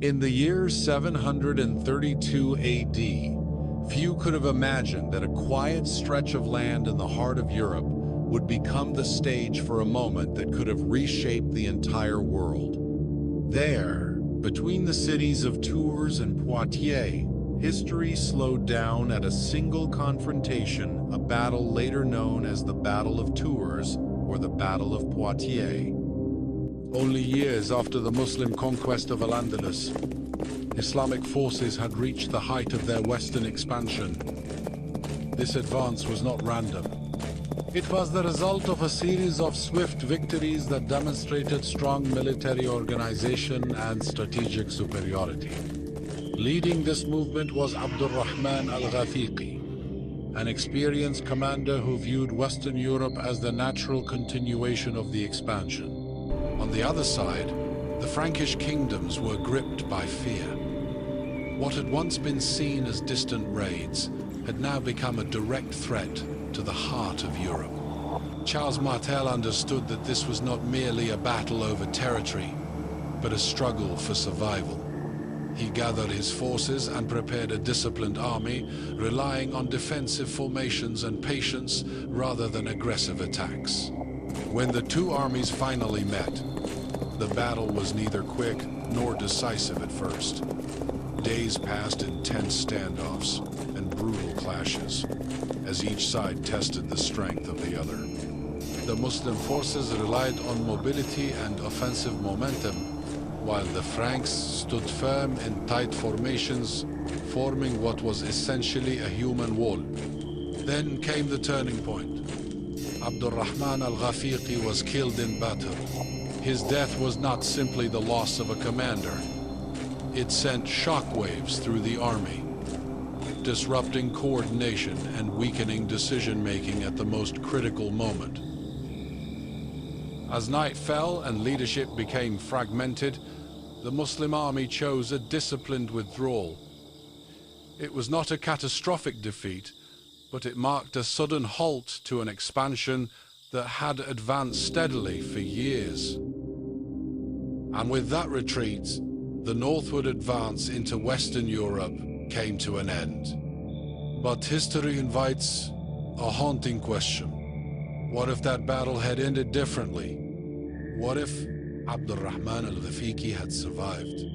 In the year 732 AD, few could have imagined that a quiet stretch of land in the heart of Europe would become the stage for a moment that could have reshaped the entire world. There, between the cities of Tours and Poitiers, history slowed down at a single confrontation, a battle later known as the Battle of Tours or the Battle of Poitiers. Only years after the Muslim conquest of Al-Andalus, Islamic forces had reached the height of their western expansion. This advance was not random. It was the result of a series of swift victories that demonstrated strong military organization and strategic superiority. Leading this movement was Abdurrahman al-Ghafiqi, an experienced commander who viewed Western Europe as the natural continuation of the expansion. On the other side, the Frankish kingdoms were gripped by fear. What had once been seen as distant raids had now become a direct threat to the heart of Europe. Charles Martel understood that this was not merely a battle over territory, but a struggle for survival. He gathered his forces and prepared a disciplined army, relying on defensive formations and patience rather than aggressive attacks. When the two armies finally met, the battle was neither quick nor decisive at first. Days passed in tense standoffs and brutal clashes, as each side tested the strength of the other. The Muslim forces relied on mobility and offensive momentum, while the Franks stood firm in tight formations, forming what was essentially a human wall. Then came the turning point. Abdurrahman al-Ghafiqi was killed in battle. His death was not simply the loss of a commander. It sent shockwaves through the army, disrupting coordination and weakening decision-making at the most critical moment. As night fell and leadership became fragmented, the Muslim army chose a disciplined withdrawal. It was not a catastrophic defeat, but it marked a sudden halt to an expansion that had advanced steadily for years. And with that retreat, the northward advance into Western Europe came to an end. But history invites a haunting question. What if that battle had ended differently? What if Abdurrahman al-Ghafiqi had survived?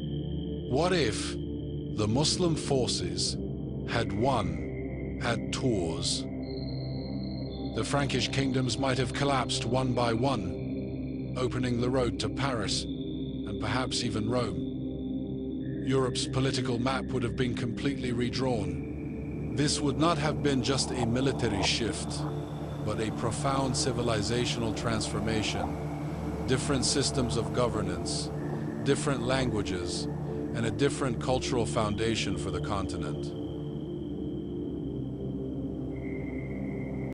What if the Muslim forces had won at Tours? The Frankish kingdoms might have collapsed one by one, opening the road to Paris and perhaps even Rome. Europe's political map would have been completely redrawn. This would not have been just a military shift, but a profound civilizational transformation. Different systems of governance, different languages, and a different cultural foundation for the continent.